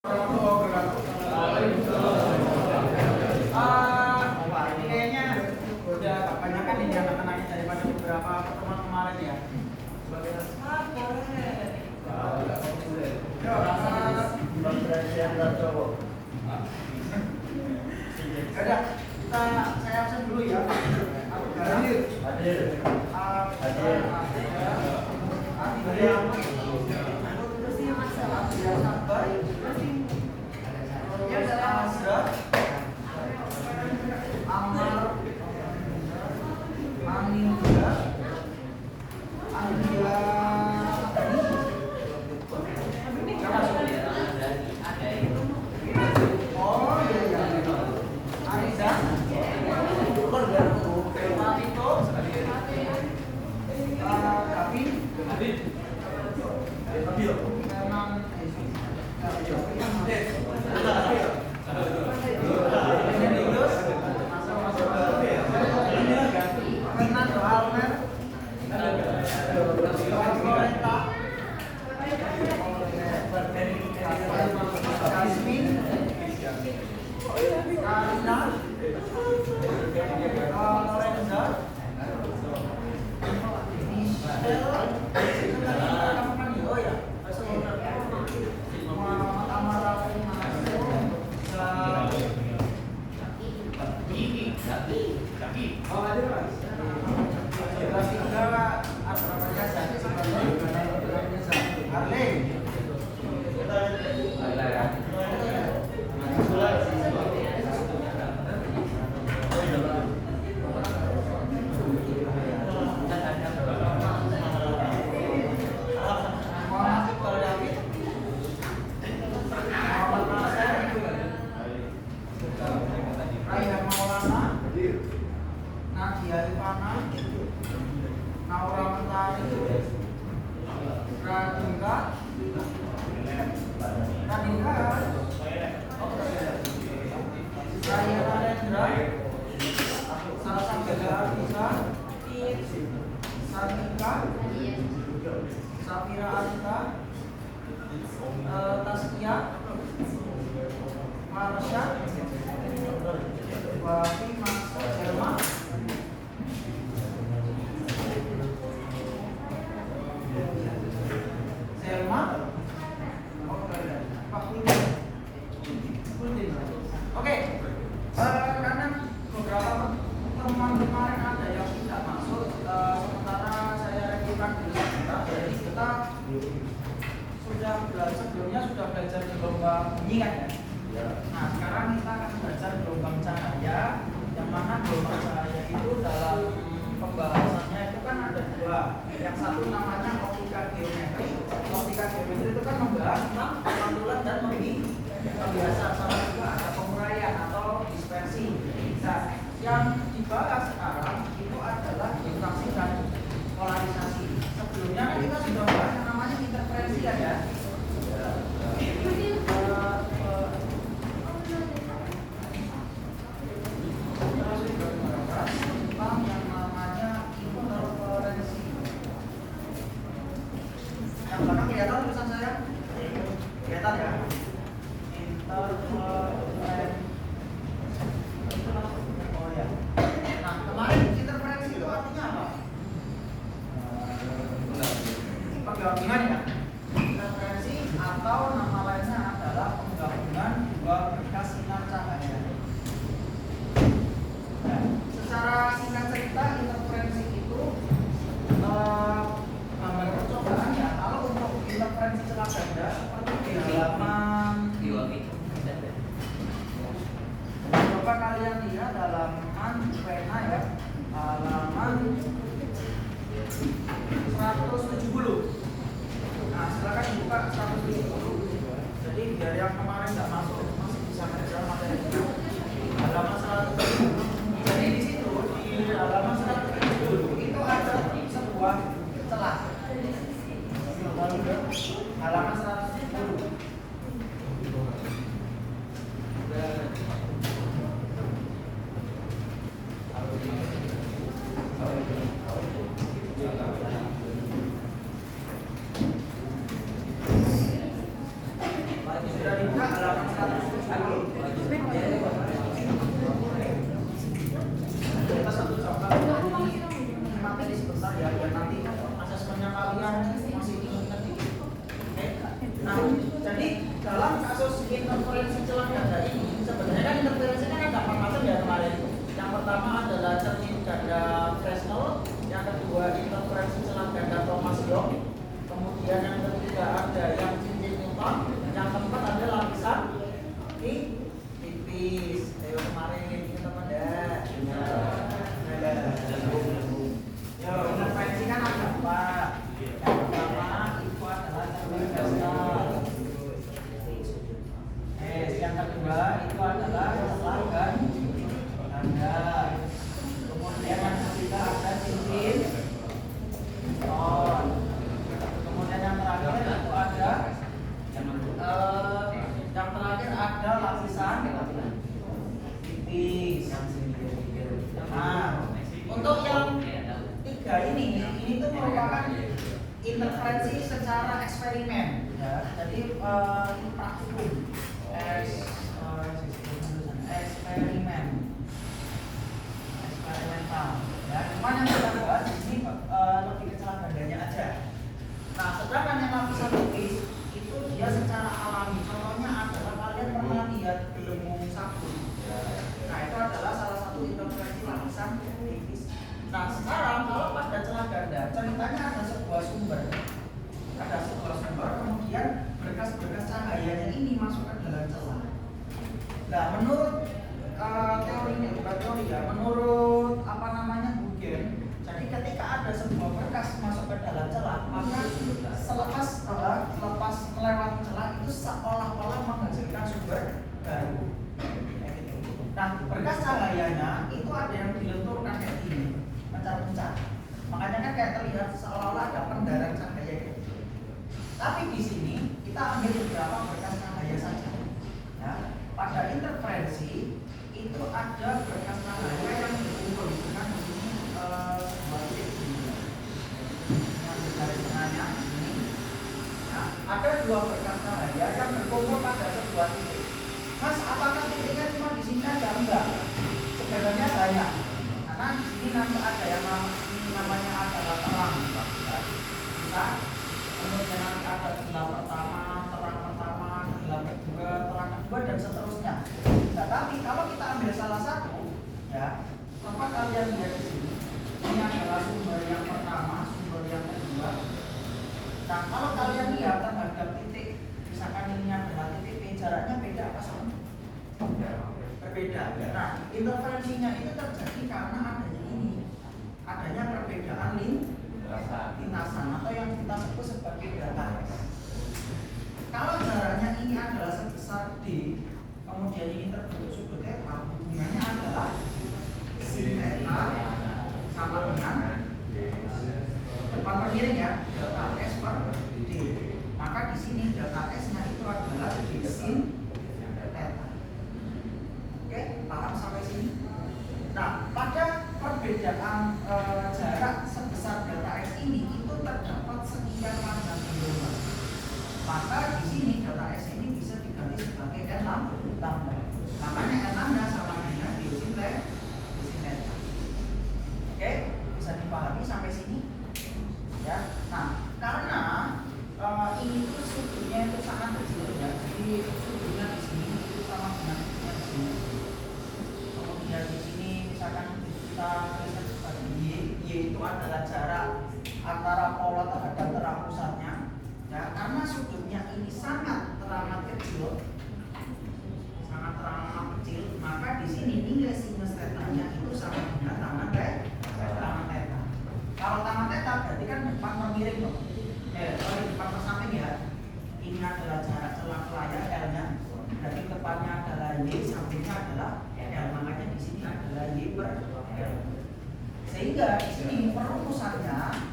Ini kayaknya udah kebanyakan ini anak-anaknya daripada beberapa pertemuan kemarin ya. Ada, saya absen dulu ya. Hadir. Safira Alita, Taskia, Marsha, Wafi, Selma, Oke, karena beberapa teman kemarin ada yang tidak masuk, sementara saya rekrutkan dulu sebentar. Jadi kita sudah belajar sebelumnya belajar gelombang bunyi kan ya. Nah sekarang kita akan belajar gelombang cahaya, yang mana gelombang cahaya itu dalam pembahasannya itu kan ada dua. Yang satu namanya optika geometri. Optika geometri itu kan membahas tentang pantulan dan pembiasan, sama juga ada penguraian atau dispersi. Nah, yang dibahas sekarang itu adalah diffraksi dan polarisasi. Sebelumnya kan kita sudah bahas yang namanya interferensi kan ya. Yang belakang kelihatan tulisan saya? Kelihatan ya? Oh ya. Nah, kemarin interferensi itu artinya apa? Penggabungan ya. Interferensi atau nama lainnya adalah penggabungan dua berkas sinar cahaya. Nah, secara singkat cerita interferensi itu gambar percobaan ya. Kalau untuk interferensi celah ganda seperti di halaman coba kalian lihat halaman pena ya, halaman 170. Nah silakan dibuka 170. Jadi biar yang kemarin nggak masuk masih bisa mengejar materi halaman 170. Jadi di situ di halaman 170 itu ada sebuah celah. Halaman 170. Sudah dibuka halaman 170. Kita satu contoh ini materi sebentar ya, biar nanti asesmennya kalian masih ingat dikit. Oke. Nah, jadi dalam kasus interferensi celah ganda ini sebenarnya kan interferensi kan ada 4 macam ya kemarin. Yang pertama adalah cermin ganda Fresnel, yang kedua interferensi celah ganda Thomas Young, kemudian yang ketiga ada yang cincin Newton, yang keempat ada lapisan tipis. Ayo kemarin teman-teman dah. Yo, interferensi kan ada 4. Yang pertama itu adalah cermin Fresnel. Yang kedua itu adalah celah ganda. Kemudian yang ketiga ada cincin Newton. Kemudian yang terakhir itu ada lapisan tipis. Nah, untuk yang tiga ini tuh merupakan interferensi secara eksperimen ya. Jadi praktikum eksperimental ya. Cuman yang kita bahas di sini lebih ke celah gandanya aja. Nah, sedangkan yang lapisan tipis itu dia secara alami. Contohnya adalah kalian pernah lihat gelembung sabun. Nah, itu adalah salah satu interferensi lapisan tipis. Nah, sekarang kalau pada celah ganda, ceritanya ada sebuah sumber. Kemudian berkas-berkas cahayanya ini masuk ke dalam celah. Nah, menurut teorinya, bukan teori ya, menurut Huygens, jadi ketika ada sebuah berkas masuk ke dalam celah, maka selepas melewati celah itu seolah-olah menghasilkan sumber baru. Nah, berkas cahayanya itu ada yang dilenturkan kayak gini, mencar-mencar. Makanya kan kayak terlihat seolah-olah ada pendaran cahaya gitu. Tapi di sini kita ambil beberapa berkas cahaya saja. Ya, pada interferensi itu ada berkas cahaya yang berkumpul dengan ini sebuah titik yang garis tengahnya ini. Nah, ada dua berkas cahaya yang berkumpul pada sebuah titik. Mas, apakah titiknya cuma di sini aja? Enggak. Sebenarnya banyak. Karena di sini nanti ada yang namanya adalah terang. Bisa. Kemudian nanti ada gelap pertama, terang pertama, gelap kedua, terang kedua, dan seterusnya. Nah, tapi kalau kita ambil salah satu, ya, apa kalian lihat di sini? Ini adalah sumber yang pertama, sumber yang kedua. Nah, kalau kalian lihat terhadap titik, misalkan ini adalah titik P, jaraknya beda apa sama? Berbeda. Nah, interferensinya itu terjadi karena adanya ini, adanya perbedaan lintasan atau yang kita sebut sebagai data S. Kalau jaraknya ini adalah sebesar D, kemudian ini terbentuk sudut theta, hubungannya adalah sin theta sama dengan depan per miring ya, delta S per D. Maka di sini delta S-nya itu adalah D sin theta. Oke, paham sampai sini? Nah, pada perbedaan jarak sebesar delta S ini itu terdapat sekian panjang gelombang. Maka di sini delta S ini bisa diganti sebagai N lambda. Makanya N lambda sama dengan D sin theta. Oke, bisa dipahami sampai sini? Ya. Nah, karena ini tuh sudutnya itu sangat kecil ya. Jadi sudutnya di sini itu sama dengan sudutnya di sini. Kemudian di sini misalkan kita tuliskan sebagai Y itu adalah jarak antara pola terhadap terang pusatnya. Ya, karena sudutnya ini sangat teramat kecil, maka di sini nilai sinus theta-nya itu sama dengan tangan theta. Kalau tangan theta berarti kan depan per miring dong. Depan per samping ya. Ini adalah jarak celah layar L-nya. Berarti depannya adalah Y, sampingnya adalah L. Makanya di sini adalah Y per L. Sehingga di sini perumusannya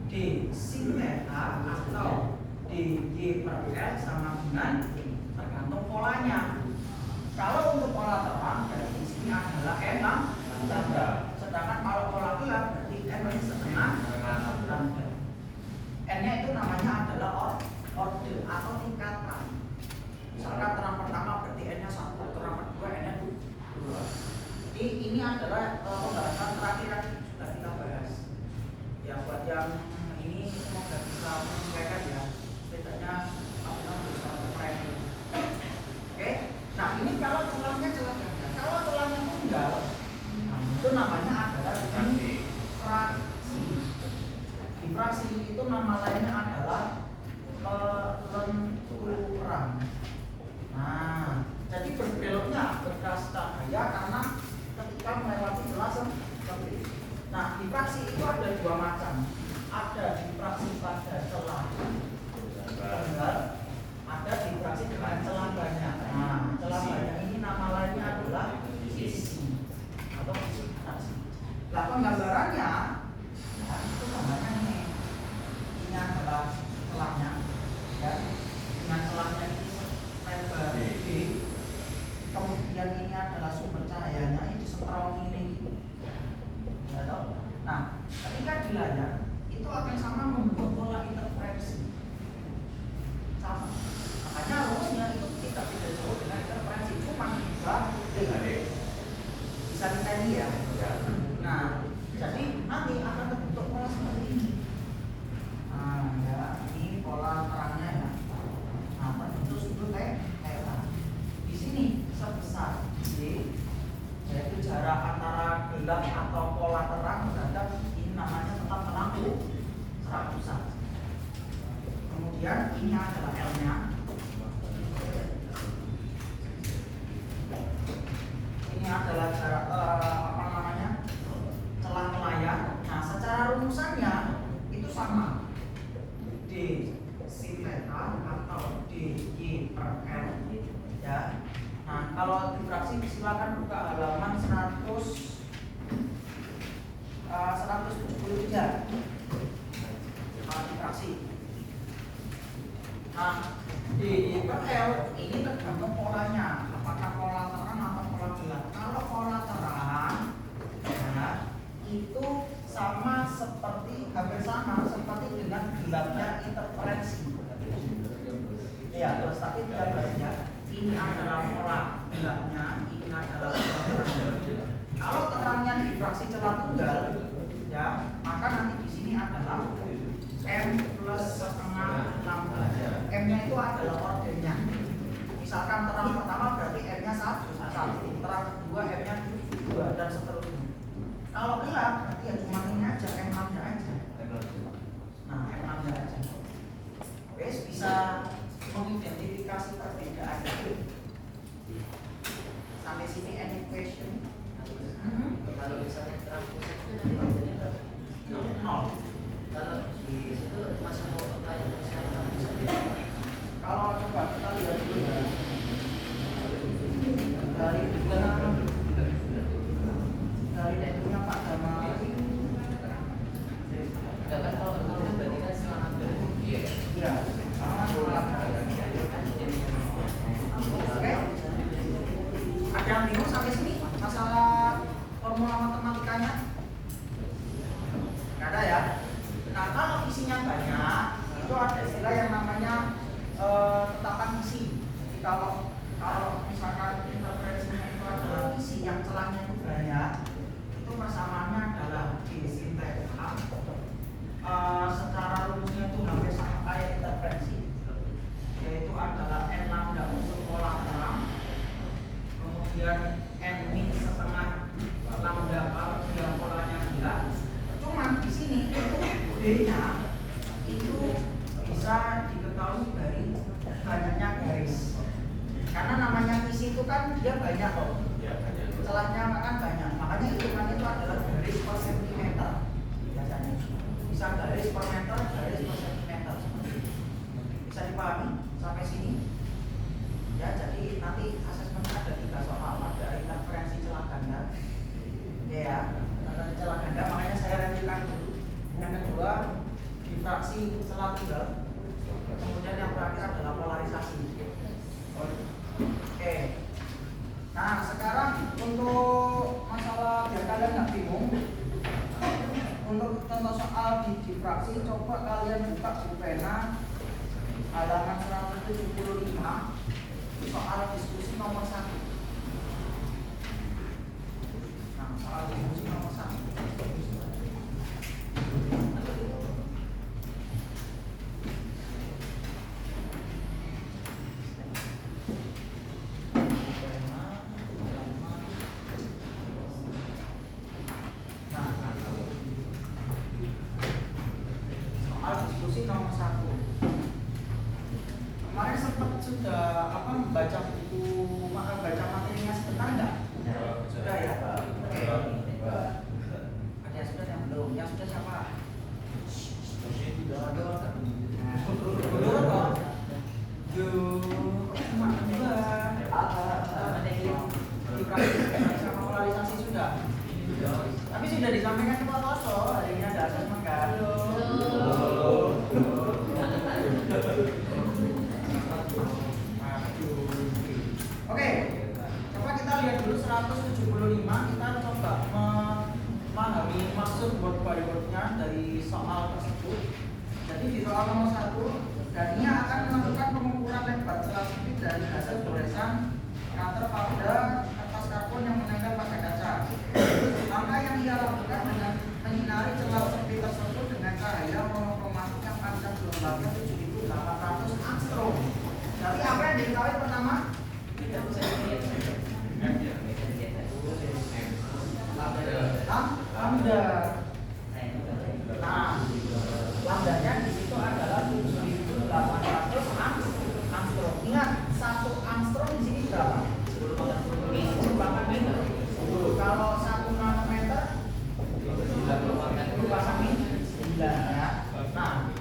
D sin theta atau DY per L sama dengan tergantung polanya. Kalau untuk pola terang berarti di sini adalah N lambda. Sedangkan kalau pola gelap berarti N setengah lambda. N-nya itu namanya adalah orde atau tingkatan. kalau difraksi silakan buka halaman 173 difraksi. Nah, di PL ini tergantung polanya, apakah pola terang atau pola gelap. Kalau pola terang, ya, itu sama seperti hampir sama seperti dengan gelapnya interferensi. Ya, terus tapi gambarnya ini adalah pola gelapnya, ini adalah pola terangnya. Kalau terangnya difraksi celah tunggal, ya, maka nanti di sini adalah M plus setengah lambda. M-nya itu adalah ordernya. Misalkan terang pertama berarti M-nya 1, terang kedua M-nya 2 dan seterusnya. Kalau gelap berarti ya cuma ini aja, M lambda aja. Nah, M lambda aja. Oke, bisa mengidentifikasi perbedaan. Sampai sini any question? Kalau misalnya terang positif Nol. kalau di situ masih mau pertanyaan Kalau coba kita lihat dulu ya. Dari netnya Pak Dama. kan kalau berarti kan semangat Iya. Oke. Ada yang bingung sampai sini masalah formula matematikanya? Nggak ada ya? Nah, kalau isinya banyak, itu ada istilah yang namanya tetapan isi. Jadi kalau misalkan interferensinya itu adalah isi yang celahnya itu banyak, itu persamaannya adalah D sin theta. Secara rumusnya itu hampir sama kayak interferensi, yaitu adalah n lambda untuk pola terang, kemudian n min setengah lambda kalau dia polanya gelap. Cuman di sini untuk D-nya itu bisa diketahui dari banyaknya garis. Karena namanya isi itu kan dia banyak kok. Celahnya kan banyak. Makanya hitungannya itu adalah garis per sentimeter. Biasanya bisa garis per meter, garis per sentimeter. Bisa dipahami sampai sini? Ya, jadi nanti asesmennya ada 3 soal, ada interferensi celah ganda. Ya, ada celah ganda, makanya saya reviewkan dulu. Yang kedua, difraksi celah tunggal. Kemudian yang terakhir adalah polarisasi. Oke. Nah, sekarang untuk masalah biar kalian nggak bingung, untuk contoh soal di difraksi, coba kalian buka buku pena halaman 175 soal diskusi nomor 1. Nah, soal diskusi nomor 1. Baca buku, baca materinya sebentar enggak? Sudah ya? Oke. Ada yang sudah, yang belum? Yang sudah siapa? Dulu kok? Cuma dua. Sama polarisasi sudah. Tapi sudah disampaikan ke Pak Toso, hari ini ada asesmen kan? Oke, coba kita lihat dulu 175. Kita coba memahami maksud word by word-nya dari soal tersebut. Jadi di soal nomor 1, Dania akan melakukan pengukuran lebar celah sempit dari hasil goresan cutter pada kertas karbon yang menempel pada kaca. Langkah yang ia lakukan dengan menyinari celah sempit tersebut dengan cahaya monokromatik yang panjang gelombangnya 7.800 angstrom. Jadi apa yang diketahui pertama? Lambda. Nah, lambdanya di situ adalah 7.800 angstrom. Ingat, 1 angstrom di sini berapa? Ini kecepatan meter. Kalau 1 nanometer pasang min 9 ya. Nah,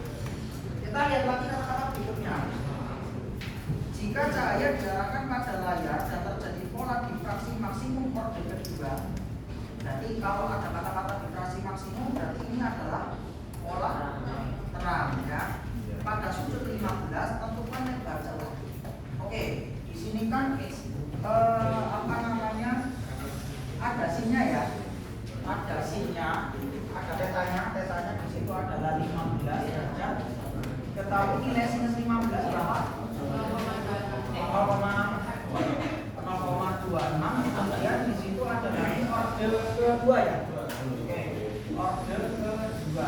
kita lihat lagi kata-kata berikutnya. Jika jika cahaya diarahkan pada layar dan terjadi pola difraksi maksimum orde kedua, berarti kalau ada kata-kata difraksi maksimum berarti ini adalah pola terang ya. Pada sudut 15 tentukan lebar celah. Oke, di sini kan apa namanya? Ada sinnya ya. Ada sinnya, ada tetanya di situ adalah 15 derajat. Ketahui nilai sinus 15 berapa? 0,26. Kemudian di situ ada lagi orde kedua ya. Oke, orde kedua.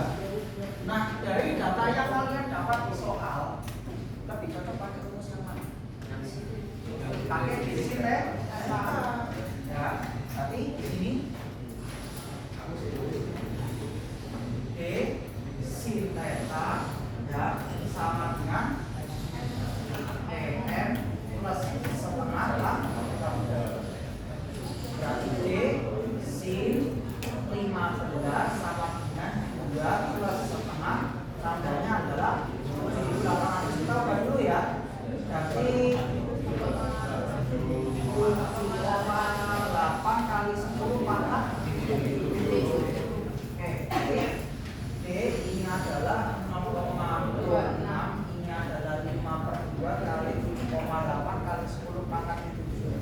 Nah, dari data yang kalian dapat di soal, lebih cocok pakai rumus yang mana? Pakai di sini ya. Tapi di sini D sin theta ya sama dengan EM plus setengah lah. Berarti D sin 15 sama dengan 2 plus setengah, tandanya adalah 7.800. Kita ubah dulu ya. Berarti 7,8 kali 10 pangkat. Oke, D ini adalah 0,26, ini adalah 5/2 kali 7,8 kali 10 pangkat 7.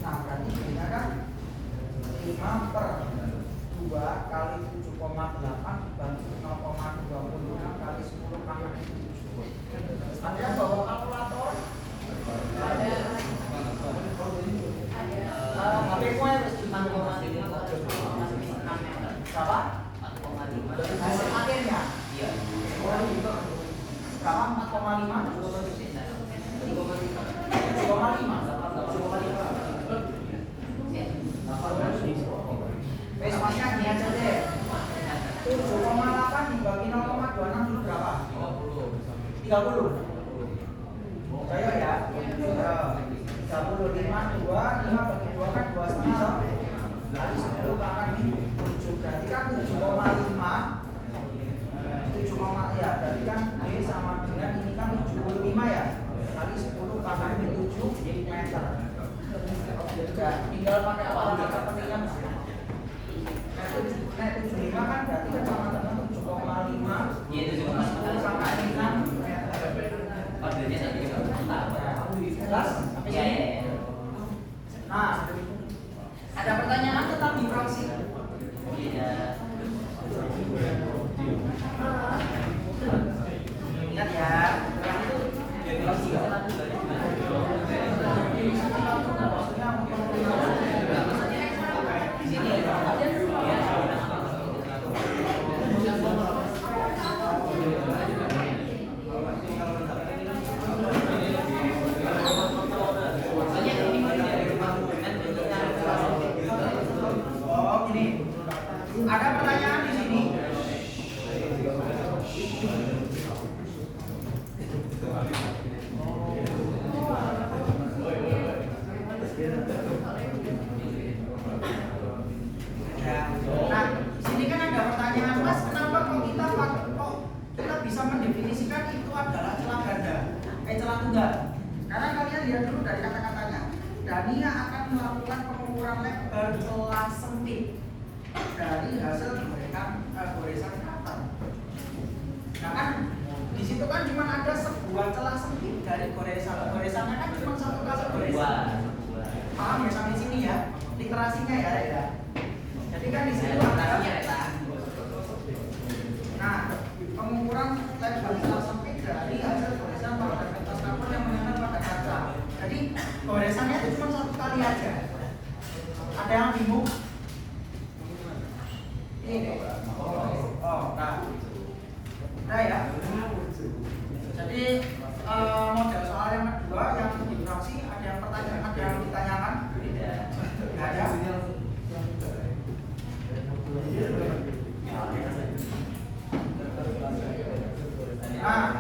Nah, berarti ini kan 5/2 kali 7,8 dibagi 0,26 kali 10 pangkat 7. Ada yang bawa kalkulator? Ada. HP ku harus cuma 4,5 berapa? 4,5. Hasil akhirnya? Iya. Berapa? 4,5? 7,5. Wes masnya gini aja deh. 7,8 dibagi 0,26 dulu berapa? 30. Saya ya. 35, 5 bagi 2 kan 2,5. Kali 10 pangkat 7. Berarti kan 7,5. 7, ya berarti kan D sama dengan ini kan 75 ya. Kali 10 pangkat 7 meter. Ya, tinggal pakai apa pentingan. Nah, 75 kan berarti kan sama dengan 7,5. Iya, 7,5 sama ini kan ordernya tadi kita jelas? Iya. Nah, ada pertanyaan tentang difraksi? Iya. Ingat ya, difraksi ya. Di sini ya. Oh, gini. Ada pertanyaan di sini. Nah, sini kan ada pertanyaan, Mas, kenapa kok kita bisa mendefinisikan itu adalah celah ganda, celah tunggal? Karena kalian lihat dulu dari kata-katanya. Dania akan melakukan pengukuran lebar celah sempit dari hasil goresan cutter. Nah kan di situ kan cuma ada sebuah celah sempit dari goresannya kan cuma satu kali goresan. Paham ya sampai sini ya? Literasinya ya. Jadi kan di situ ada. Nah, pengukuran lebar celah sempit dari hasil goresan pada kertas kapur yang menempel pada kaca. Jadi goresannya itu cuma satu kali aja. Ada yang bingung? Ini. Nah ya. Jadi model soal yang kedua yang difraksi ada yang ditanyakan? Tidak ada. Nah,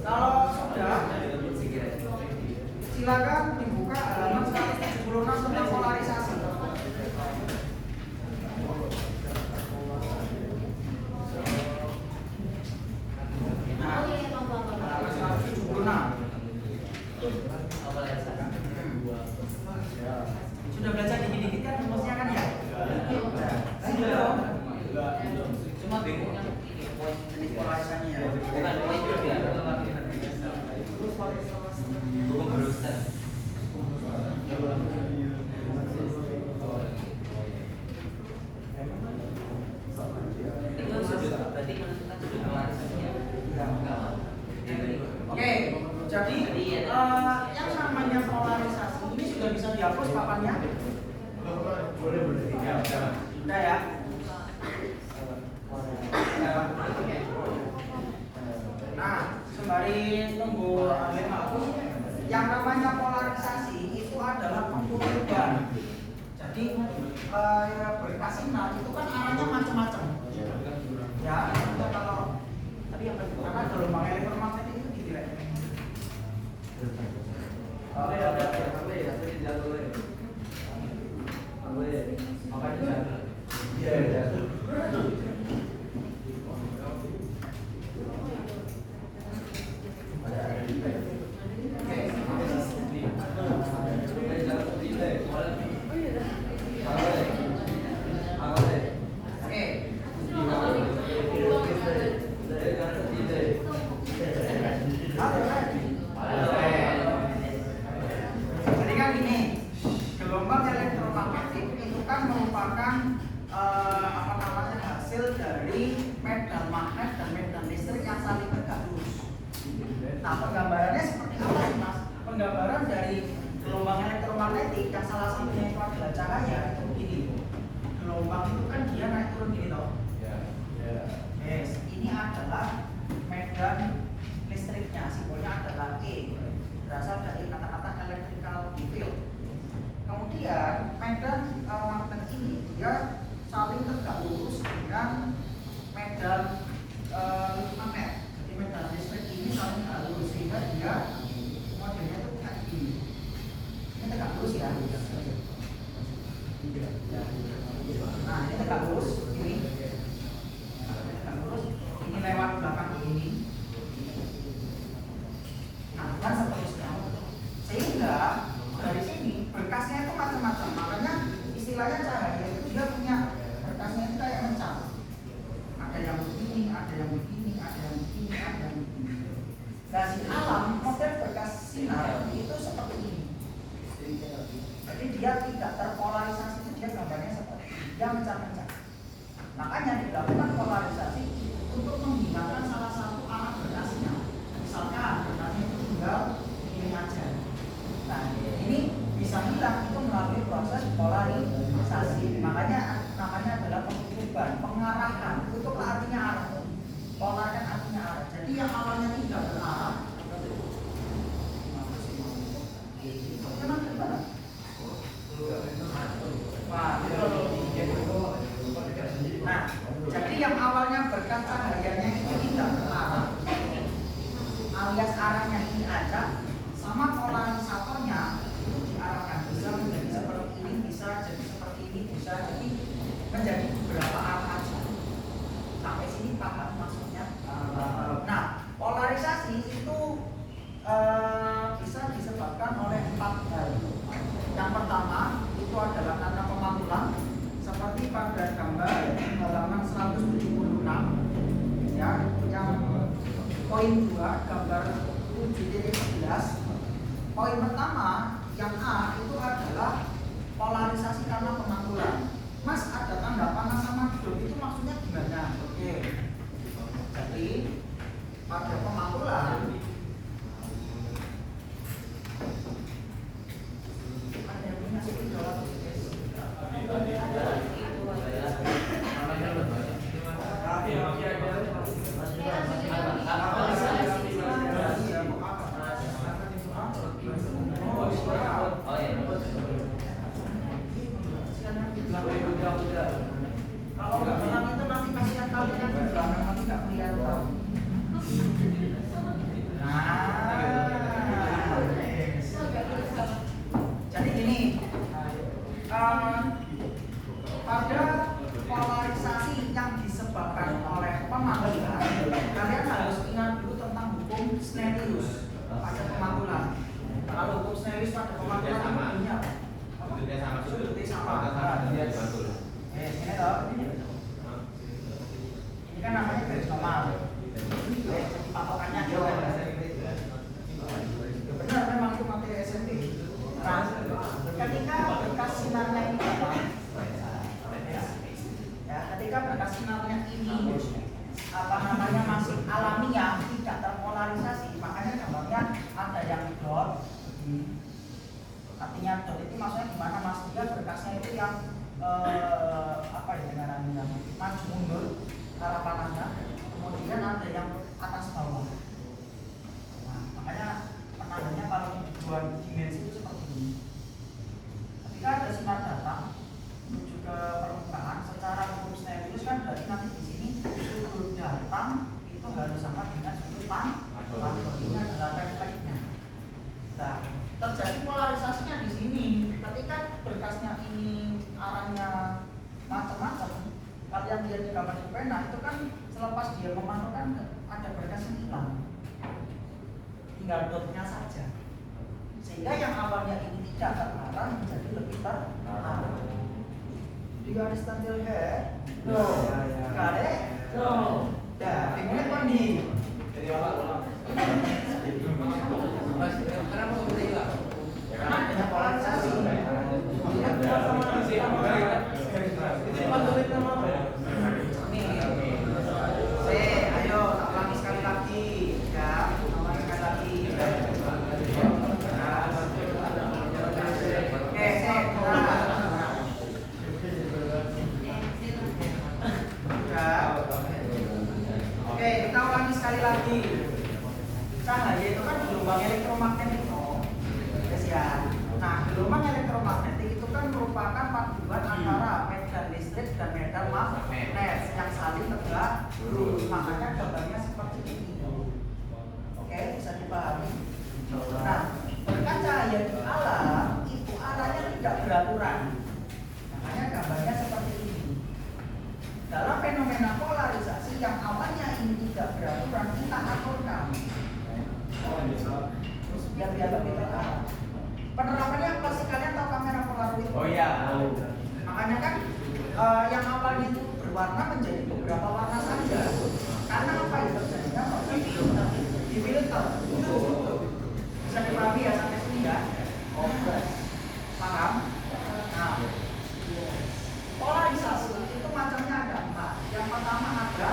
kalau sudah, silakan dibuka halaman 176 tentang polarisasi. Nah, halaman 176. Sudah belajar dikit-dikit kan rumusnya kan ya? Sudah dong. Cuma bingungnya ini poin Ini polarisasinya ya. bukan poin juga. Bukan berusaha. Itu sudut berarti menentukan sudut polarisasinya. Oke, jadi yang namanya polarisasi ini sudah bisa dihapus papannya? Udah ya? Nah, sembari tunggu Amin hapus, yang namanya polarisasi itu adalah pengkutuban. Jadi berkas sinar itu kan arahnya macam-macam. Ya, kita kalau tadi yang karena gelombang elektromagnetik itu gitu Jadi kan gini, gelombang elektromagnetik itu kan merupakan hasil dari medan magnet dan medan listrik yang saling bergabung. Nah, penggambarannya seperti apa sih Mas? Penggambaran dari gelombang elektromagnetik yang salah satunya itu adalah cahaya itu begini. Gelombang itu kan dia naik turun gini toh. Yes, ini adalah medan listriknya, simbolnya adalah E, berasal dari kata-kata electrical field. Kemudian medan magnet ini dia saling tegak lurus dengan medan magnet. Jadi medan listrik ini saling tegak lurus sehingga dia modelnya itu kayak gini. Ini tegak lurus ya. Nah, ini tegak lurus ini. Ini lewat belakang ini. Nah, dan seterusnya. Sehingga dari sini berkasnya itu macam-macam. Makanya istilahnya cahaya itu dia punya berkasnya itu kayak mencang. Ada yang begini, ada yang begini, ada yang begini, ada yang begini. Nah, di alam model berkas sinar itu seperti ini. Jadi dia tidak terpolarisasi, dia gambarnya seperti ini. Dia mencang-mencang. Makanya dilakukan polarisasi untuk menghilangkan salah satu arah berkasnya. Misalkan berkasnya itu tinggal ini aja. Nah, ini bisa hilang itu melalui proses polarisasi. Makanya namanya adalah pengkutuban, pengarahan. Kutub artinya arah. Polar kan artinya arah. Jadi yang awalnya tidak berarah. Nah, jadi yang awalnya berkas cahayanya itu tidak berarah, alias arahnya ini aja, sama polarisatornya itu diarahkan bisa menjadi seperti ini, bisa jadi seperti ini, bisa jadi menjadi beberapa arah aja. Sampai sini paham maksudnya? Nah, polarisasi itu bisa disebabkan oleh 4 hal. Yang pertama itu adalah karena pemantulan, seperti pada gambar halaman 176 ya, yang poin 2 gambar 7.11. Poin pertama yang A itu adalah polarisasi karena pemantulan. Mas, ada tanda panah sama hidup itu maksudnya gimana? Oke. Jadi pada pemantulan ada yang punya spidol. Kalau nggak bilang itu nanti kasihan kalian yang di belakang nanti nggak kelihatan. serius pada pemantulan ini apa? Sudutnya sama, Sudutnya sama. Ini loh. Ini kan namanya garis normal. Patokannya benar memang itu materi SMP. Nah, ketika berkas sinarnya ini apa? Ya, ketika berkas sinarnya ini masih alamiah, tidak terpolarisasi, makanya gambarnya ada yang dot. Artinya dot itu maksudnya gimana mas? Dia berkasnya itu yang maju mundur arah panahnya, kemudian ada yang atas bawah. Nah, makanya penandanya kalau di dua dimensi itu seperti ini. Ketika ada sinar datang menuju ke permukaan secara hukum Snellius kan berarti nanti di sini sudut datang itu harus sama dengan sudut pantau. Ini adalah refleksnya. Nah, terjadi polarisasinya di sini. Ketika berkasnya ini arahnya macam-macam, kalian lihat di gambar di pena itu kan selepas dia memantau kan ada berkas yang hilang, tinggal dotnya saja, sehingga yang awalnya ini tidak terarah menjadi lebih terarah. Do you understand till here? No. Got it? No. Dah, bingung kan nih? Jadi apa? Kenapa kau hilang? Karena ada polarisasi. Ayo, tak ulangi sekali lagi. Ya, ulangi sekali lagi. Oke, kita ulangi sekali lagi. Cahaya itu kan gelombang elektromagnetik, ya. Nah, gelombang elektromagnetik itu kan merupakan paduan antara medan listrik dan medan magnet yang saling tegak lurus. Makanya gambarnya seperti ini. Oke, bisa dipahami. Nah, berkat cahaya di alam itu arahnya tidak beraturan. Makanya gambarnya seperti ini. Dalam fenomena polarisasi yang awalnya ini tidak beraturan, kita aturkan. Terus biar lebih terarah. Penerapannya apa sih? Kalian tahu kamera polaroid? Oh iya. Makanya kan yang awalnya itu berwarna menjadi beberapa warna saja. Karena apa yang terjadi? Di filter. Bisa dipahami ya sampai sini ya? Oke. Paham? Nah, polarisasi itu macamnya ada 4. Yang pertama ada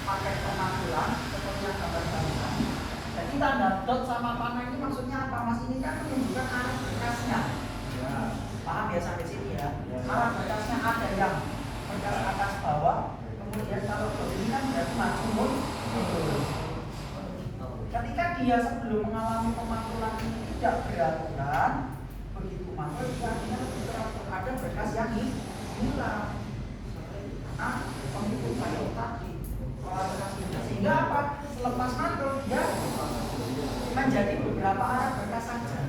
pakai pemantulan seperti yang gambar barusan. Jadi tanda dot sama panah ini maksudnya apa mas? Ini kan menunjukkan arah berkasnya. Ya. Paham ya sampai sini ya? Arah berkasnya ada yang berkas atas bawah. Kemudian kalau dot ini kan berarti maju mundur. Ketika dia sebelum mengalami pemantulan ini tidak beraturan, begitu mantul dia akhirnya lebih teratur. Ada berkas yang hilang. Nah, penghitung saya tadi sehingga apa? Selepas mantul dia menjadi beberapa arah berkas saja.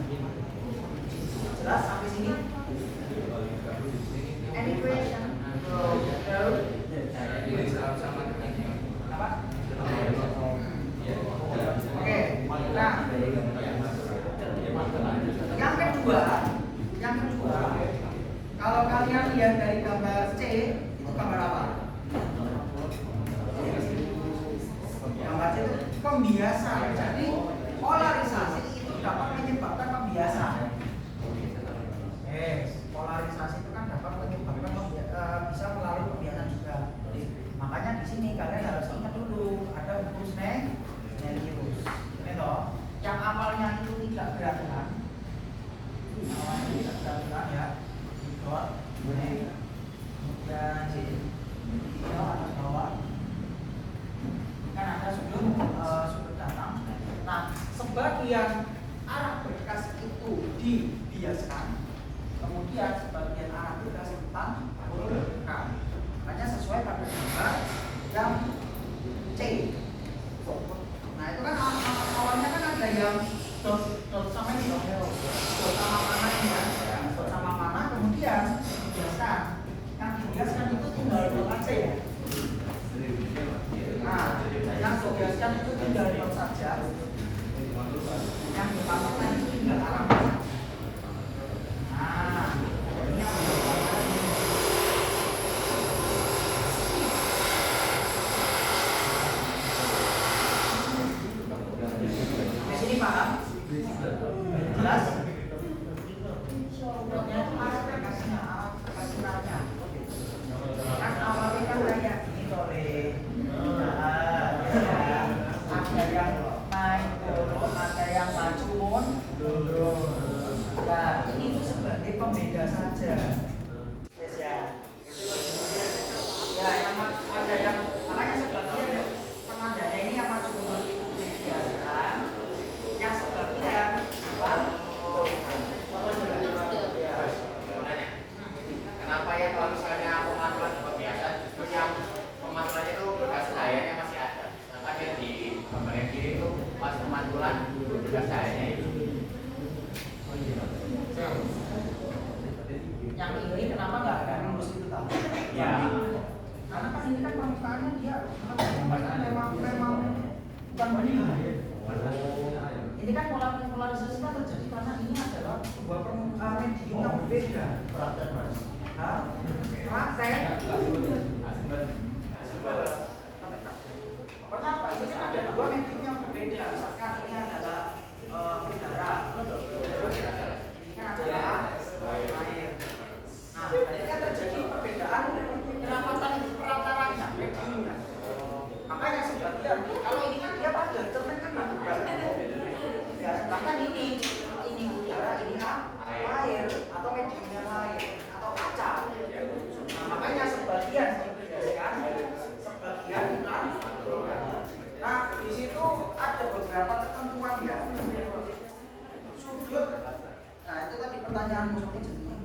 Jelas sampai sini? Any question? Apa? Oke. Nah, yang kedua, kalau kalian lihat dari gambar C, itu gambar apa? Gambar C itu pembiasan. Jadi polarisasi itu dapat menyebabkan pembiasan. Polarisasi itu kan dapat menyebabkan bisa melalui pembiasan juga. Makanya di sini kalian harus ingat dulu ada hukum Snellius. Ini loh, yang awalnya itu tidak beraturan, ya. Dot, ini, kemudian ini atas bawah. Kan ada sudut datang. Nah, sebagian arah berkas itu dibiaskan, kemudian sebagian arah berkas dipantulkan. Makanya sesuai pada gambar yang C. Nah itu kan awalnya kan ada yang dot sama ini dot sama mana ini ya, dot sama mana, kemudian dibiaskan. Yang dibiaskan itu tinggal dot aja ya. Nah, yang dibiaskan itu tinggal dot saja. Yang dipantulkan itu tinggal arah. jelas? Contohnya itu ada kasihnya. Kan awalnya kan kayak gini sore. Ada yang naik turun, ada yang maju mundur. Nah, ini tuh sebagai pembeda saja. Yes, ya. Ya, yang ada yang makanya sebagian penandanya ini yang maju mundur itu biasa. Yang sebagian kenapa ya kalau misalnya pemantauan seperti biasa justru yang pemantauan itu bekas cahayanya masih ada, sedangkan yang di gambar yang kiri itu pas pemantulan bekas cahayanya itu. yang ini kenapa nggak ada lurus itu tahu? Ya. Karena kan ini kan permukaannya dia memang bukan benih. Ini kan polarisasi kan terjadi karena ini adalah sebuah permukaan medium yang berbeda. Praktek mas. Hah? Praktek. Kenapa? Ini kan ada dua medium yang berbeda. Misalkan ini adalah udara. Ini kan adalah air. Nah, ini kan terjadi perbedaan kerapatan perataranya, mediumnya. Makanya sebagian kalau ini kan dia pada cermin kan juga. Ya, bahkan ini udara, ini air atau mediumnya air atau kaca. Nah, makanya sebagian diberikan, sebagian bukan. Nah, di situ ada beberapa ketentuan ya. Sudut. Nah, itu tadi pertanyaanmu seperti ini.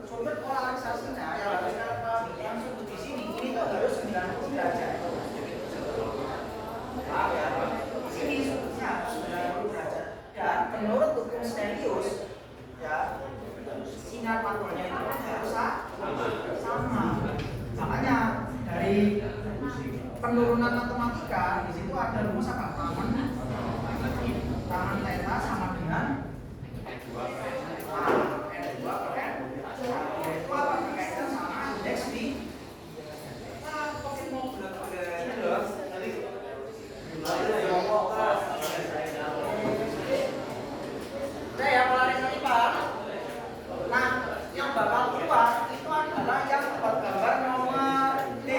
Sudut polarisasinya yang sudut di sini ini tuh harus 90 derajat. Ya, di sini sudutnya 90 derajat. Dan menurut hukum Stelius, ya sinar pantulnya itu harus sama. Makanya dari penurunan matematika di situ ada rumus apa? Tangan theta sama dengan N2 per N. Itu apa? Berkaitan sama indeks di kok mau bener-bener udah ya polarisasi Pak. Nah, yang bakal keluar itu adalah yang bergambar nomor D.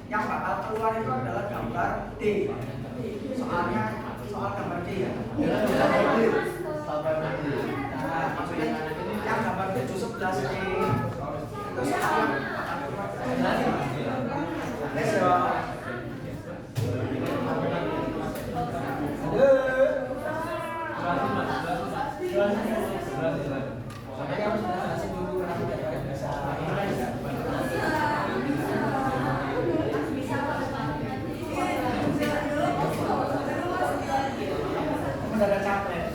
Yang bakal keluar itu adalah gambar D. Soalnya soal gambar D ya. Nah, maksudnya yang gambar 711 D itu soal mendadak capek.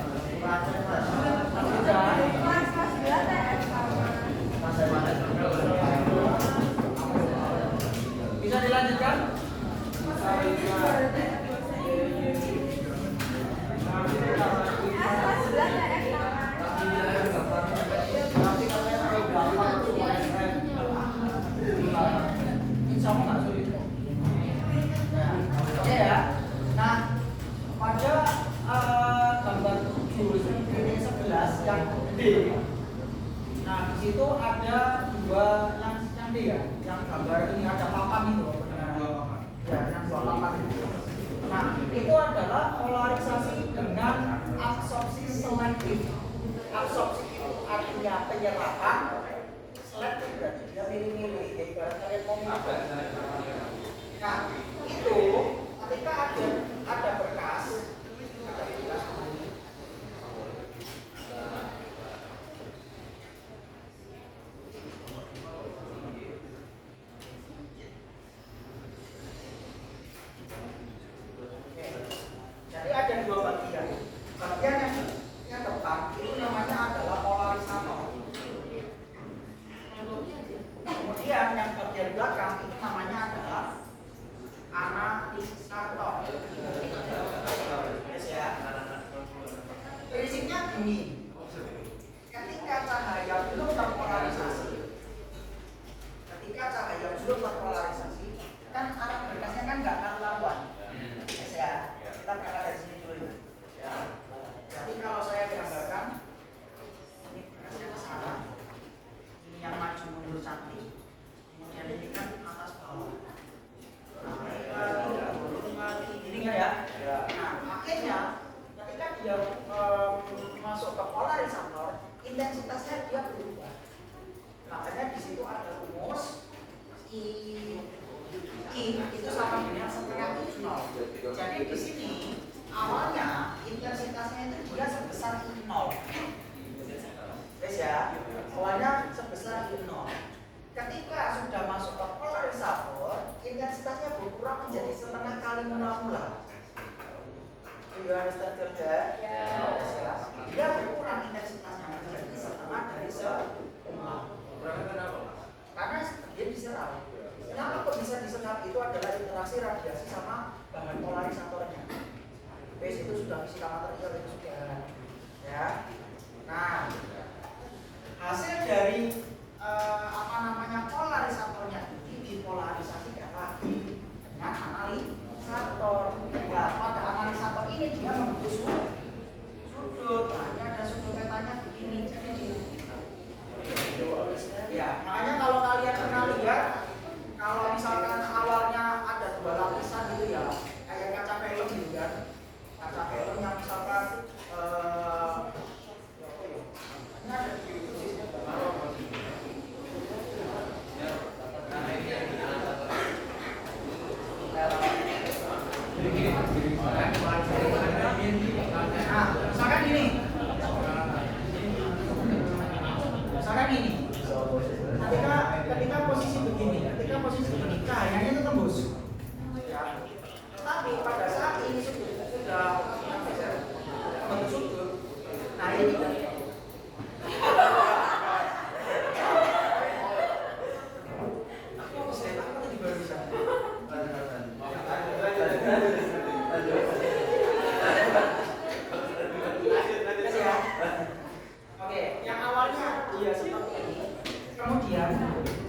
Bisa dilanjutkan? Insya Allah nggak sulit. Oke ya. Nah, pada gambar 7 ini 11 yang D. Nah, di situ ada dua yang D ya, yang gambar ini ada papan itu. Ya, yang dua papan itu. Nah, itu adalah polarisasi dengan absorpsi selektif. Absorpsi itu artinya penyerapan, selektif berarti dia milih-milih. Ya, ibarat kalian mau apa? Nah, itu ketika ada berkas. Jadi ada dua bagian. Bagian yang depan itu namanya adalah polarisator. Kemudian yang bagian belakang itu namanya adalah analisator. Yes, ya. Prinsipnya gini. Ketika cahaya belum terpolarisasi, kan arah berkasnya kan nggak karuan. Yes, ya. kita berangkat dari sini dulu ya. Jadi kalau saya gambarkan ini berasnya ke sana, ini yang maju mundur cantik, kemudian ini kan atas bawah. Ini kan ya. Nah akhirnya ketika dia masuk ke polarisator, intensitasnya dia berubah. Makanya di situ ada rumus I itu sama dengan setengah I0. Jadi di sini awalnya intensitasnya itu dia sebesar I0. Guys ya, awalnya sebesar I0. Ketika sudah masuk ke polarisator, intensitasnya berkurang menjadi setengah kali mula-mula. You understand that? Dia berkurang intensitasnya menjadi setengah dari semula. Karena dia diserap. Kenapa kok bisa diserap? Itu adalah interaksi radiasi sama bahan polarisatornya. Base itu sudah fisika material itu sudah ya. Nah, hasil dari polarisatornya ini dipolarisasikan lagi dengan analisator. Ya, pada analisator ini dia membentuk sudut. Hanya ada sudut tetanya begini. Ya, makanya kalau kalian pernah lihat, kalau misalkan awalnya ada dua lapisan gitu ya, kayak kaca film gitu kan, kaca film yang misalkan ini ada di misalkan gini, ketika posisi begini, cahayanya itu tembus. Ya. Tapi pada saat ini sudah membentuk sudut, nah ini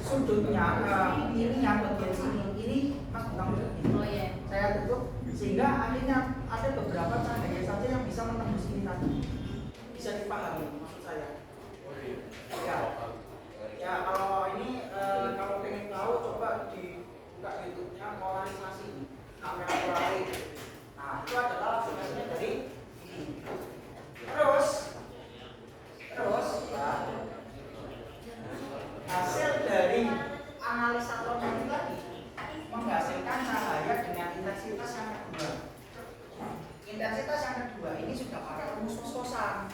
sudutnya ini yang bagian sini ini mas bukan ini saya tutup sehingga akhirnya ada beberapa cahaya saja yang bisa menembus ini tadi, bisa dipahami maksud saya ya kalau ini kalau pengen tahu coba dibuka YouTube-nya polarisasi kamera polaris. Nah itu adalah hasilnya dari ini. Terus ya hasil dari analisator ini tadi menghasilkan cahaya dengan intensitas yang kedua. Intensitas yang kedua ini sudah pakai rumus kos-kosan.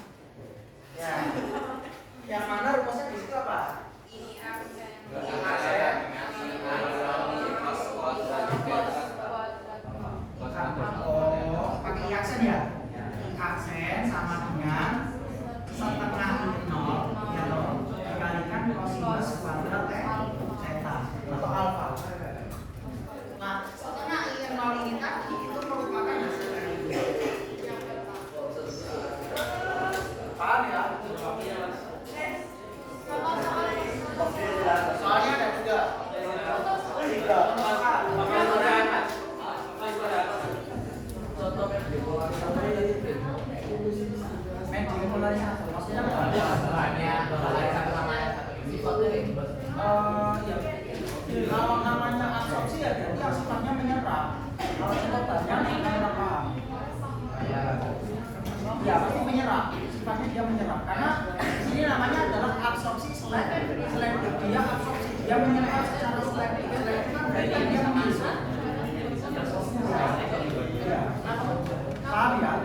Ya. Yang mana rumusnya di situ apa? Ini pakai aksen ya. Aksen sama dengan setengah I0 ya loh. Dikalikan kosinus kuadrat theta atau alfa. Nah, setengah I0 ini tadi itu merupakan hasil dari ini. Paham ya? Soalnya ada tiga. Medium polarisator maksudnya kalau namanya absorpsi ya berarti yang sifatnya menyerap. Kalau contohnya menyerap paham? Ya pasti menyerap. Sifatnya dia menyerap. Karena di sini namanya adalah absorpsi selektif. Dia absorpsi, dia menyerap secara selektif. Selektif kan berarti dia memasuk. Paham ya?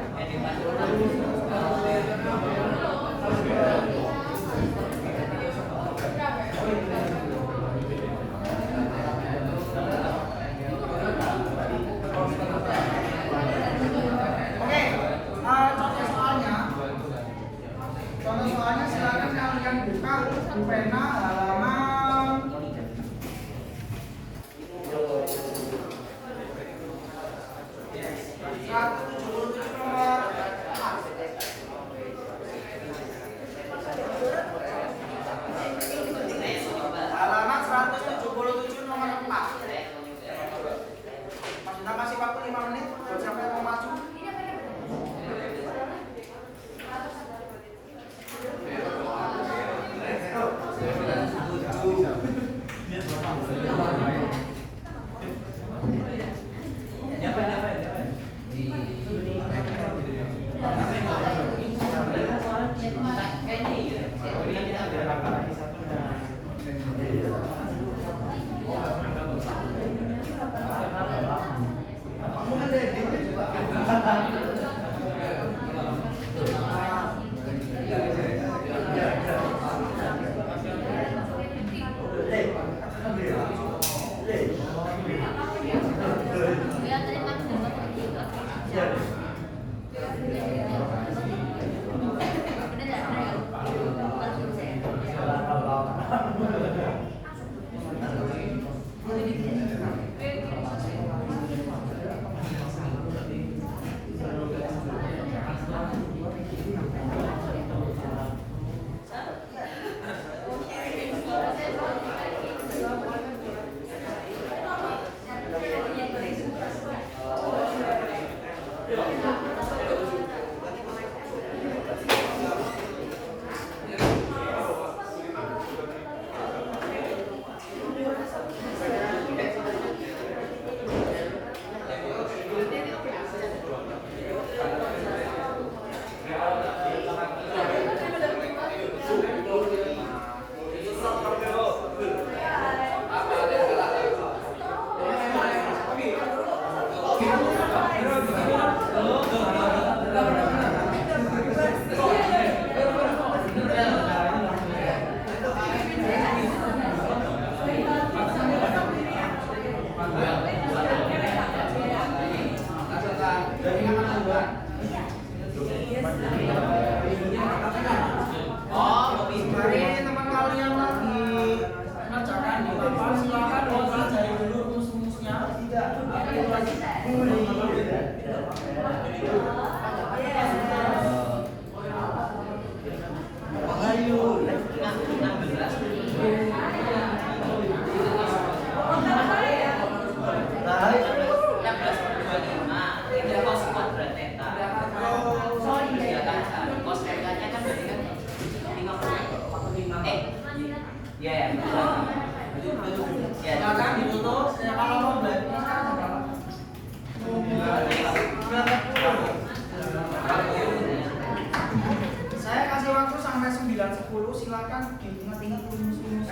Saya kasih waktu sampai 9.10, silakan diingat-ingat rumus-rumus.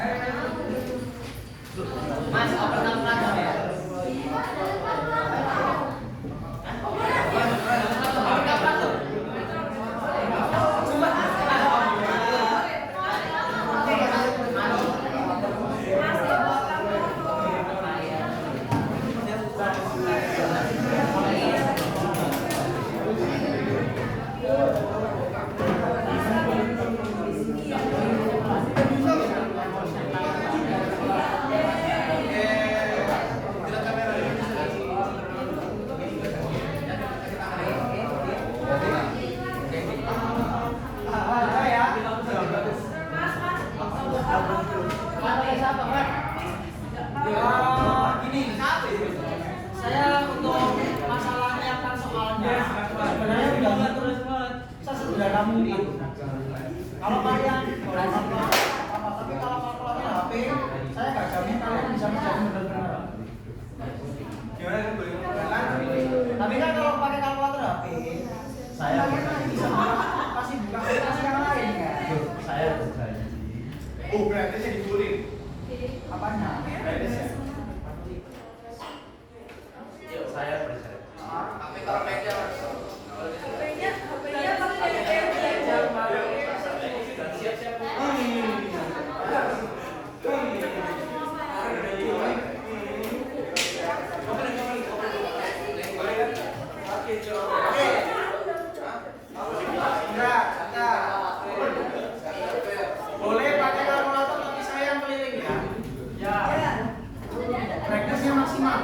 Mas, open up lagi ya? Saya untuk masalah menyiapkan soalnya sebenarnya tidak terus sesederhana mungkin. Kalau kalian tapi kalau kalkulator HP, saya nggak jamin kalian bisa menjadi benar-benar. Tapi kan kalau pakai kalkulator HP, saya bisa pasti buka aplikasi yang lain kan. Saya berjanji. Oh, berarti saya dibully. Apanya? Saya berjanji. Tapi kalau meja Boleh pakai kalkulator tapi saya yang keliling ya. Ya. Brightness-nya maksimal.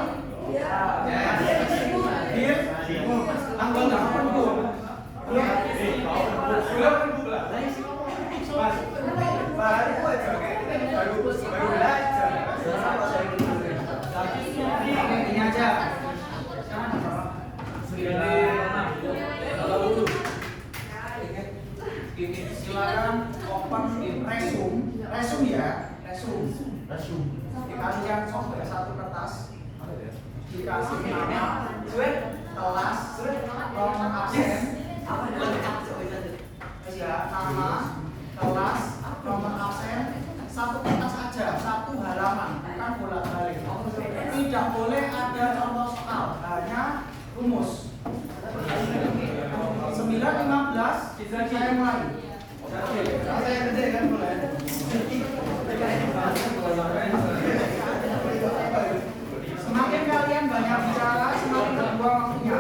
Ya. Deal. Tanggal 8 Bu. Baru aja, baru belajar. Ini aja. Silakan open resume ya, resume. Dikalikan software satu kertas, dikasih nama, kelas, nomor absen, ya nama, kelas, nomor absen, satu kertas aja, satu halaman, bukan bolak-balik. Tidak boleh ada contoh soal, hanya rumus. 9.15 saya mulai. Saya gede kan mulai. Semakin kalian banyak bicara, semakin berbuang waktunya.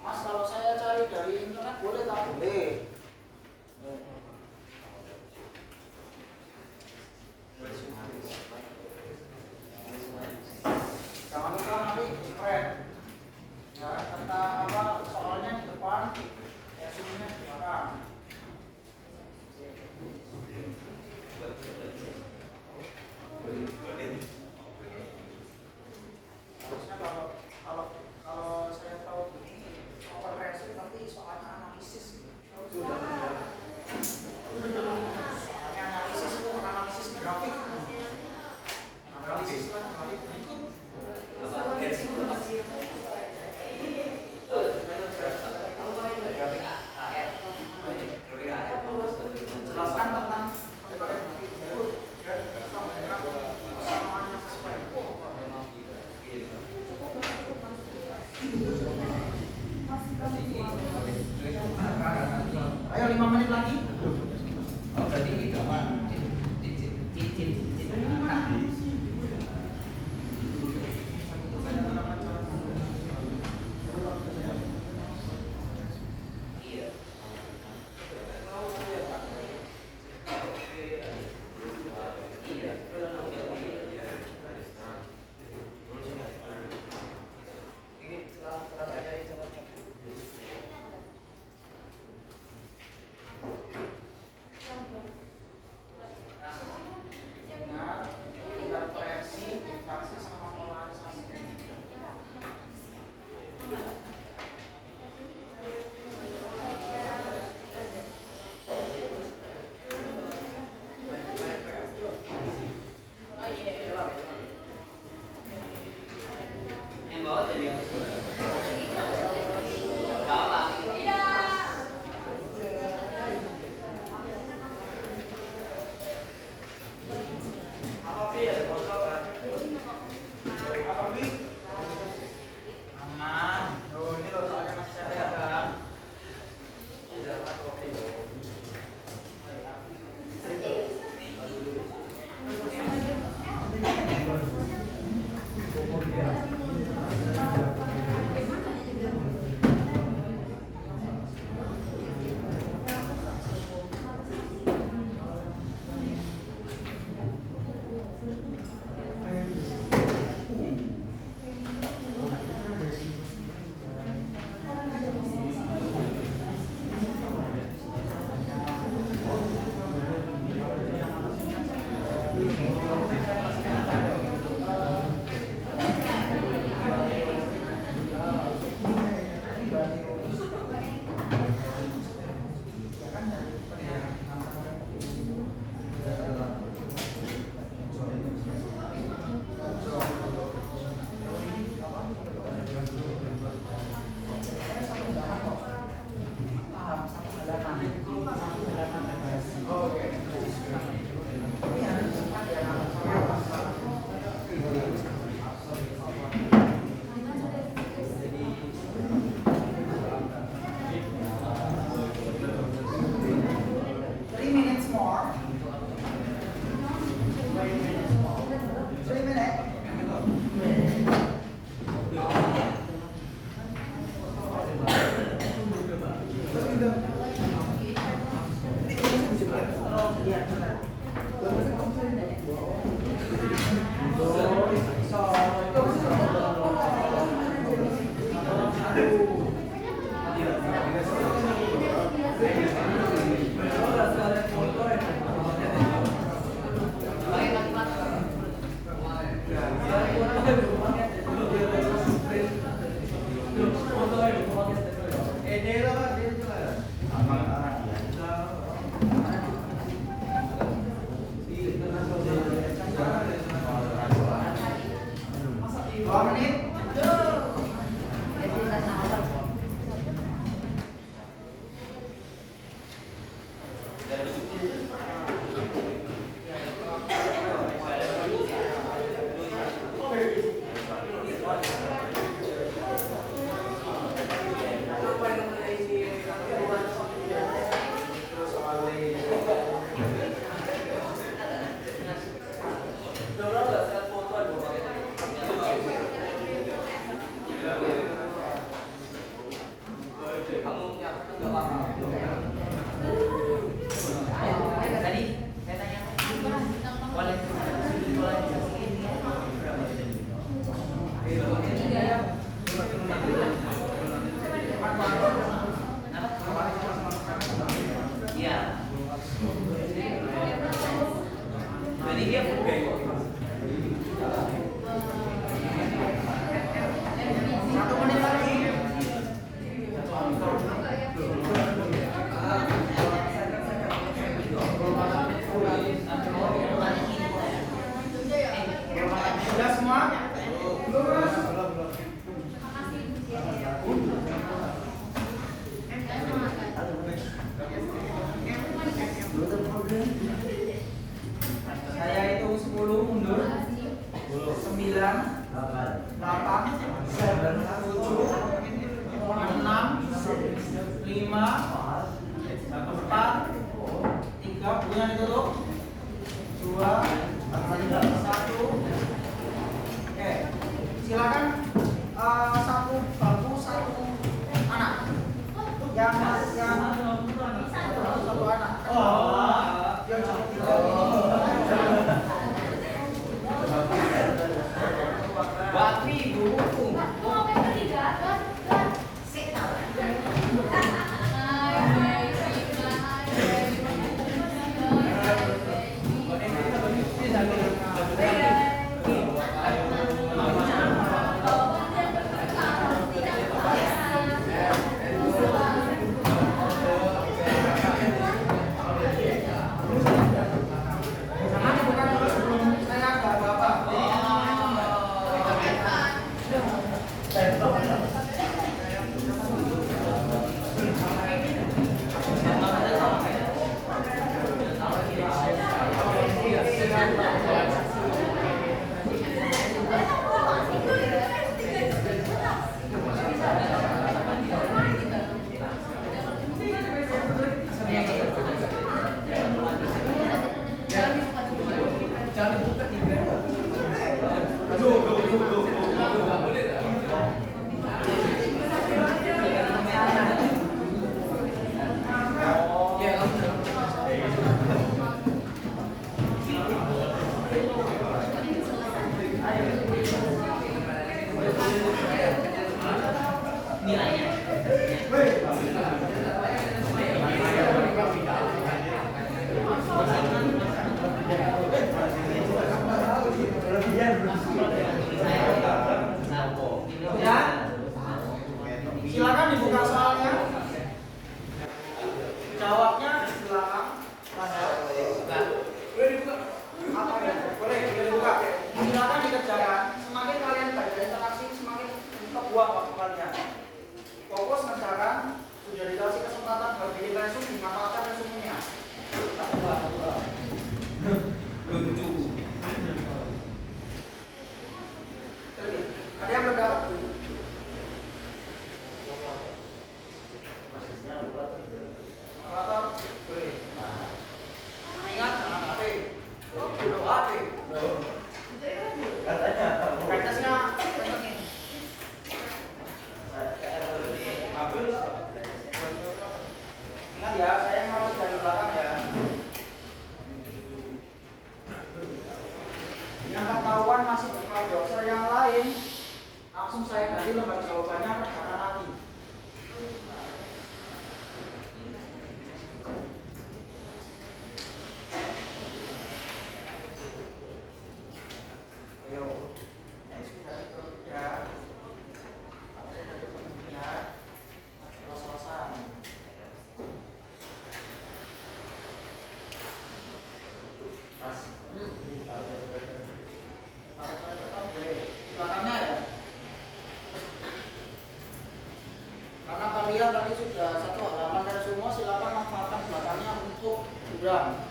Mas, kalau saya cari dari internet boleh tak boleh? Jangan lupa nanti spread. Ya, kata apa soalnya di depan, resume-nya di belakang. Harusnya kalau saya tahu begini soal resume nanti soalnya analisis gitu. Soalnya analisis itu analisis grafik. Analisis lah grafik berikut. Jelaskan tentang ayo 5 menit lagi. Oh, berarti itu apa? Cicit. Kamu nggak apa-apa. Tadi saya tanya boleh iya. Jadi dia Satu menit lagi. Sudah semua? Saya hitung 10 mundur. 9 8 7 6 5 4 3 punya ditutup 2 1. Oke, silakan satu bangku satu anak yang satu anak. Yang Bakri dulu. Jangan dibuka dulu sebelum saya agak bapak. Ya, silakan dibuka soalnya. Jawabnya di belakang. Boleh dibuka? Apa ya? Boleh dibuka. Silakan dikerjakan. Semakin kalian berinteraksi, semakin terbuang waktu kalian. Fokus ngerjakan. Sudah dikasih kesempatan buat bikin resume, dimanfaatkan resumenya. Ada yang berdapat? Operator, boleh. Ingat, jangan HP. Dulu HP. Kertasnya penting. Ingat ya, saya mau dari belakang ya. Yang ketahuan masih berkala dokter yang lain, langsung saya ganti lembar jawabannya kerjakan lagi. Ayo, ini sudah ya. Ya, selesai. Belakangnya ya. Karena kalian tadi sudah satu halaman dari semua, silakan manfaatkan belakangnya untuk hiburan.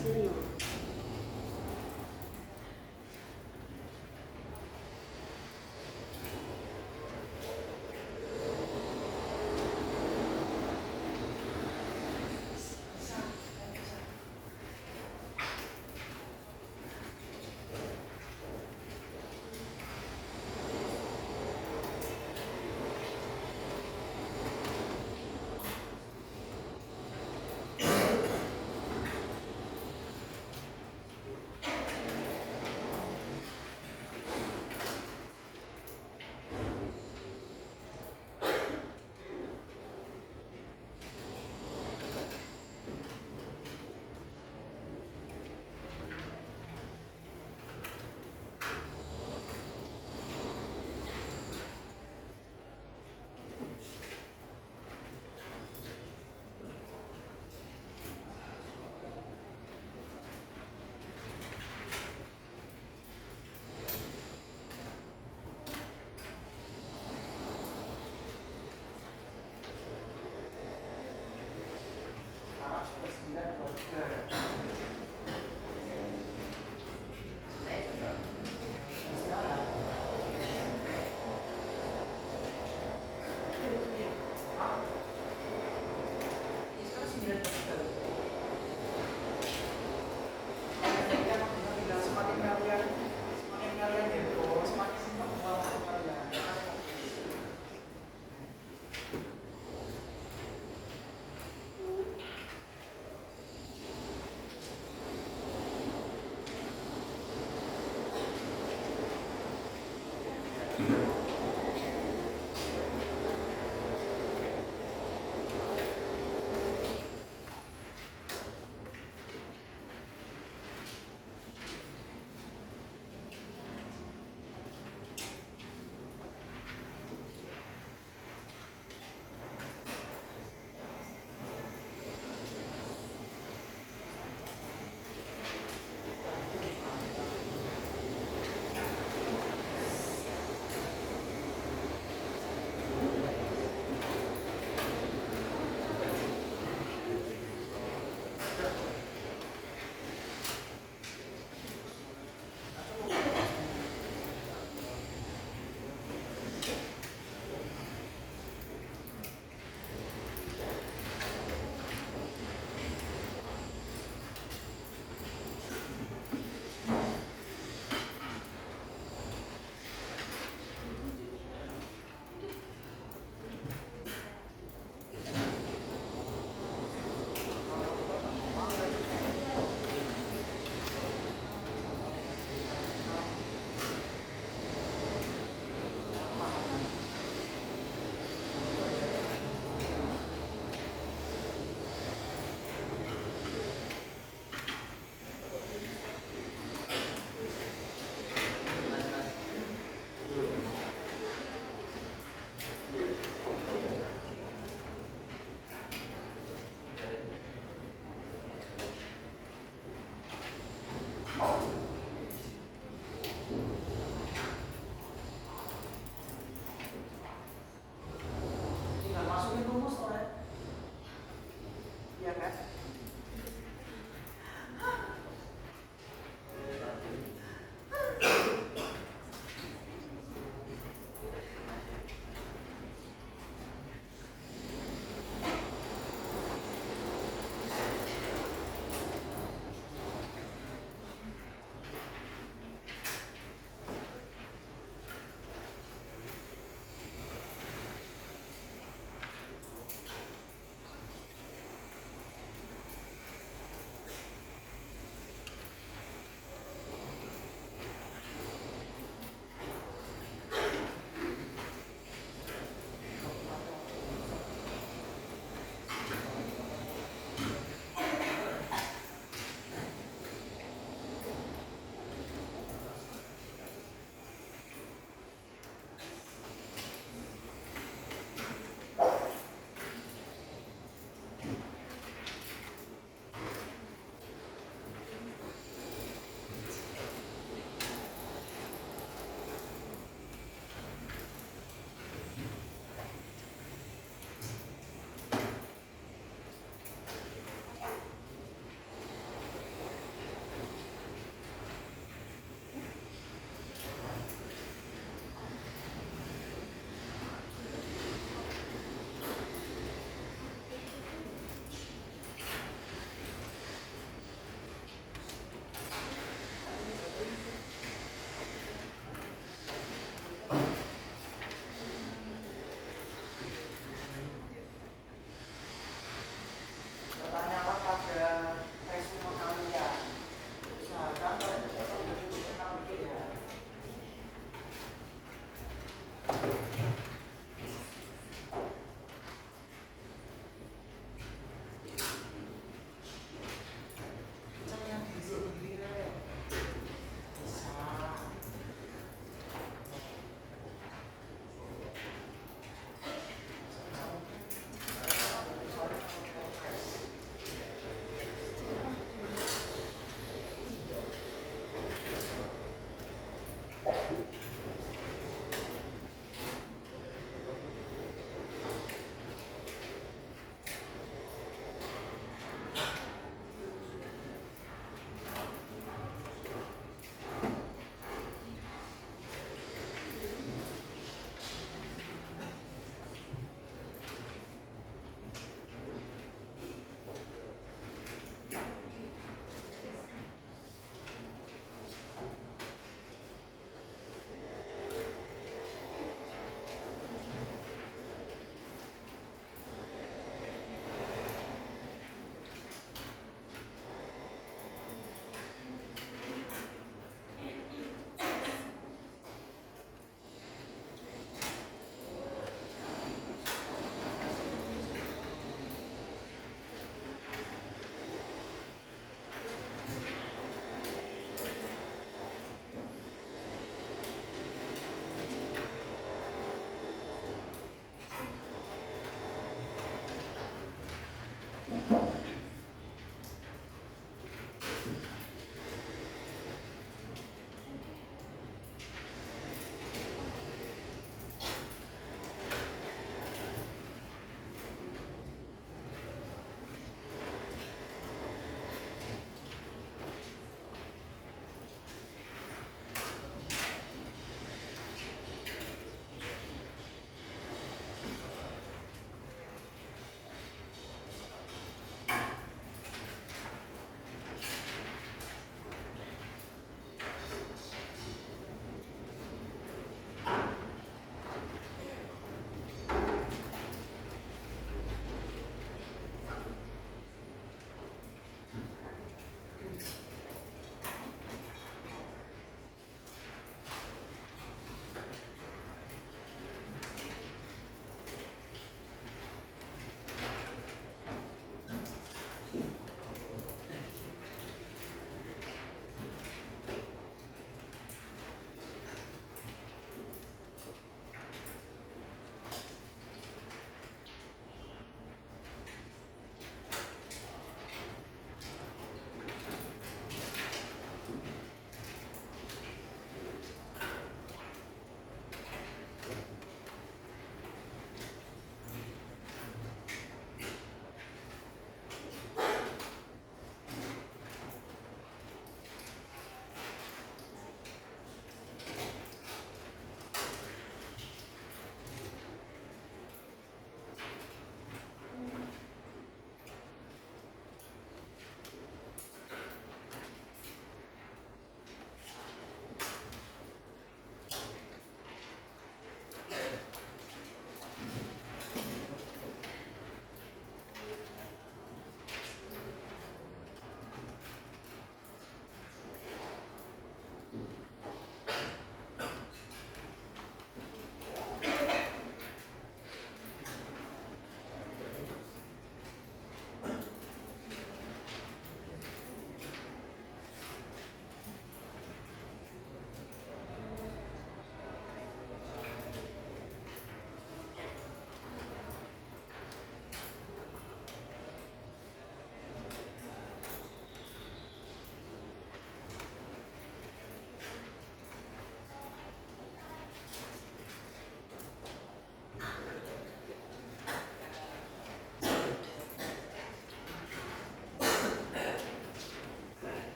sini.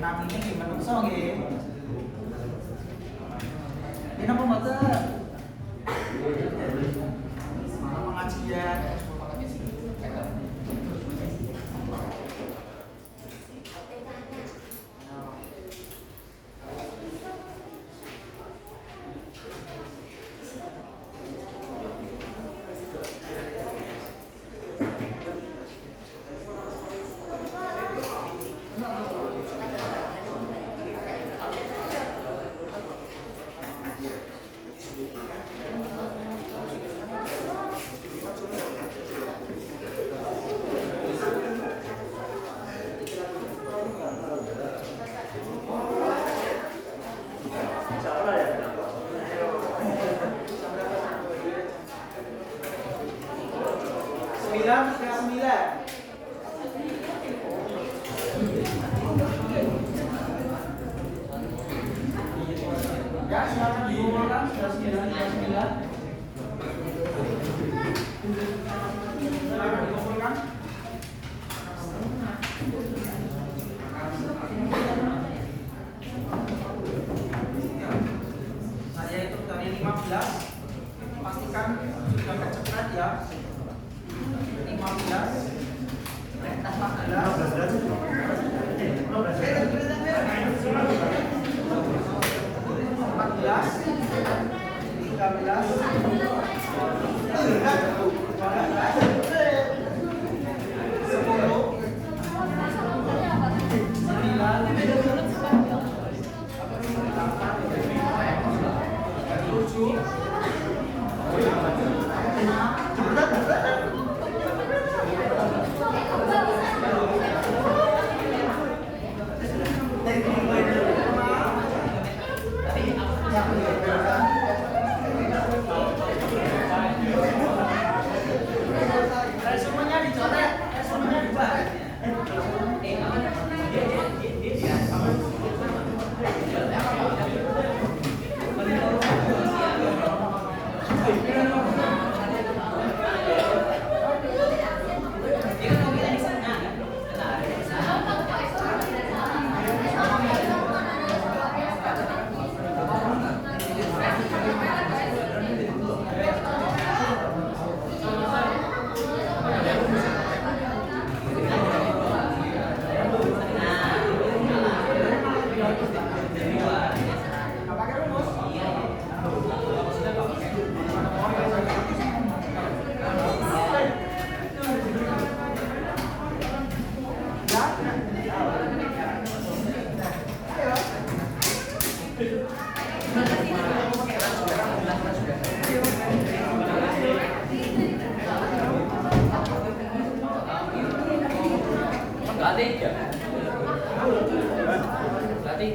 kami ini menungso nggih. Ini apa mboten? Malam pengajian. Ya, silakan dikumpulkan sudah 9:39. Silakan dikumpulkan. Saya hitung dari 15. Pastikan sudah kecepatan ya. 15. Berarti